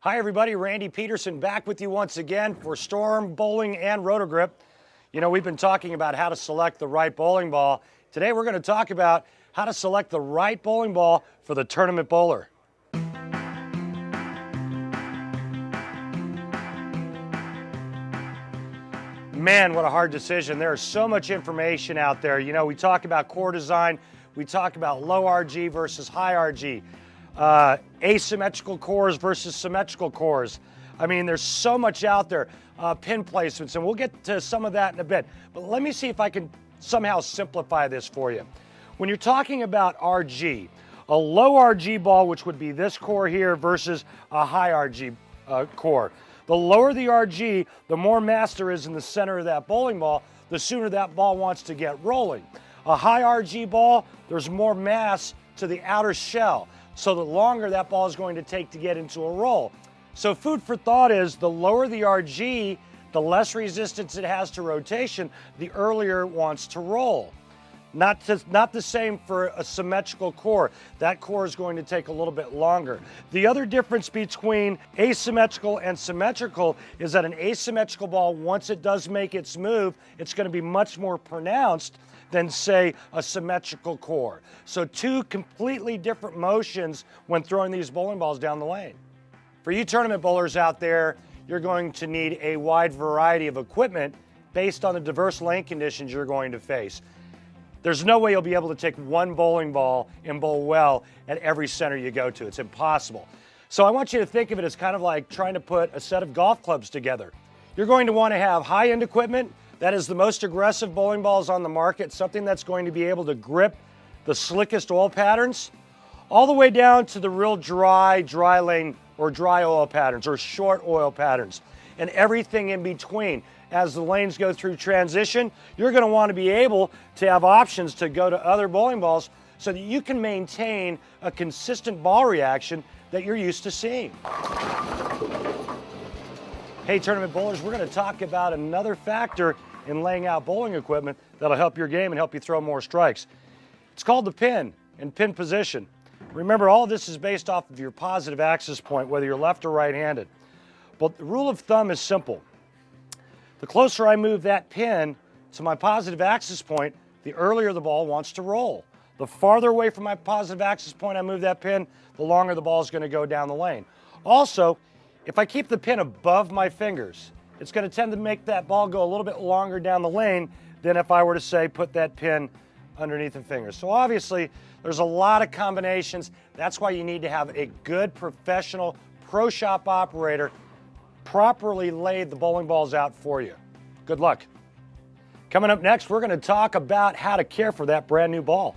Hi everybody, Randy Pedersen back with you once again for Storm Bowling and Roto Grip. You know, we've been talking about how to select the right bowling ball. Today we're going to talk about how to select the right bowling ball for the tournament bowler. Man, what a hard decision. There's so much information out there. You know, we talk about core design, we talk about low RG versus high RG. Asymmetrical cores versus symmetrical cores. I mean, there's so much out there. Pin placements, and we'll get to some of that in a bit. But let me see if I can somehow simplify this for you. When you're talking about RG, a low RG ball, which would be this core here, versus a high RG core. The lower the RG, the more mass there is in the center of that bowling ball, the sooner that ball wants to get rolling. A high RG ball, there's more mass to the outer shell, so the longer that ball is going to take to get into a roll. So food for thought is the lower the RG, the less resistance it has to rotation, the earlier it wants to roll. Not the same for a symmetrical core. That core is going to take a little bit longer. The other difference between asymmetrical and symmetrical is that an asymmetrical ball, once it does make its move, it's going to be much more pronounced than, say, a symmetrical core. So two completely different motions when throwing these bowling balls down the lane. For you tournament bowlers out there, you're going to need a wide variety of equipment based on the diverse lane conditions you're going to face. There's no way you'll be able to take one bowling ball and bowl well at every center you go to. It's impossible. So I want you to think of it as kind of like trying to put a set of golf clubs together. You're going to want to have high-end equipment. That is the most aggressive bowling balls on the market, something that's going to be able to grip the slickest oil patterns, all the way down to the real dry lane or dry oil patterns or short oil patterns, and everything in between. As the lanes go through transition, you're going to want to be able to have options to go to other bowling balls so that you can maintain a consistent ball reaction that you're used to seeing. Hey, tournament bowlers, we're going to talk about another factor in laying out bowling equipment that'll help your game and help you throw more strikes. It's called the pin and pin position. Remember, all of this is based off of your positive axis point, whether you're left or right-handed. But the rule of thumb is simple. The closer I move that pin to my positive axis point, the earlier the ball wants to roll. The farther away from my positive axis point I move that pin, the longer the ball is going to go down the lane. Also, if I keep the pin above my fingers, it's going to tend to make that ball go a little bit longer down the lane than if I were to, say, put that pin underneath the fingers. So obviously, there's a lot of combinations. That's why you need to have a good professional pro shop operator properly lay the bowling balls out for you. Good luck. Coming up next, we're going to talk about how to care for that brand new ball.